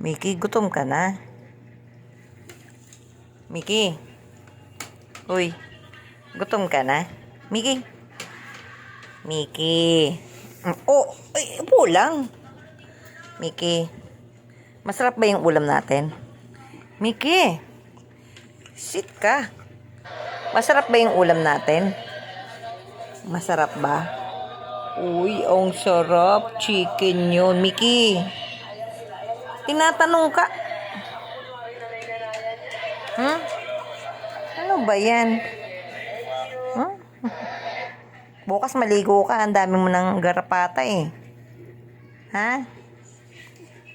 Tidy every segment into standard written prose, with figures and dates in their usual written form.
Mickey, gutom ka na? Mickey? Uy, gutom ka na? Mickey? Mickey? Oh, ay, upo lang. Mickey, masarap ba yung ulam natin? Mickey, sit ka. Masarap ba yung ulam natin? Masarap ba? Uy, ang sarap. Chicken yun. Mickey, tinatanong ka. Ano ba yan? Bukas maligo ka. Ang dami mo ng garapata eh. Ha?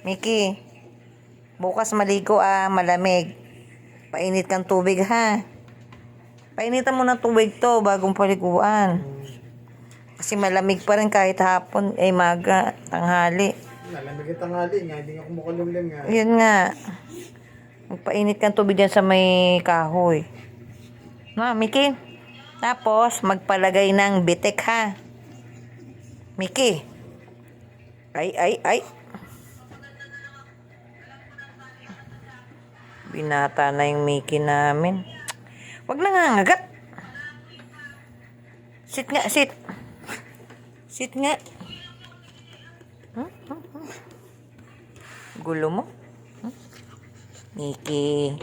Mickey, bukas maligo malamig. Painit kang tubig ha. Painitan mo ng tubig to bagong paliguan. Kasi malamig pa rin kahit hapon, maga, tanghali. Malamig ang tanghali nga, hindi nga kumukulumlim nga. Yun nga. Magpainit kang tubig dyan sa may kahoy. Mickey? Tapos, magpalagay ng bitek ha. Mickey? Ay. Binata na yung Mickey namin. Wag na nga ngagat. Sit nga, sit. Sit nga. Gulo mo? Mickey.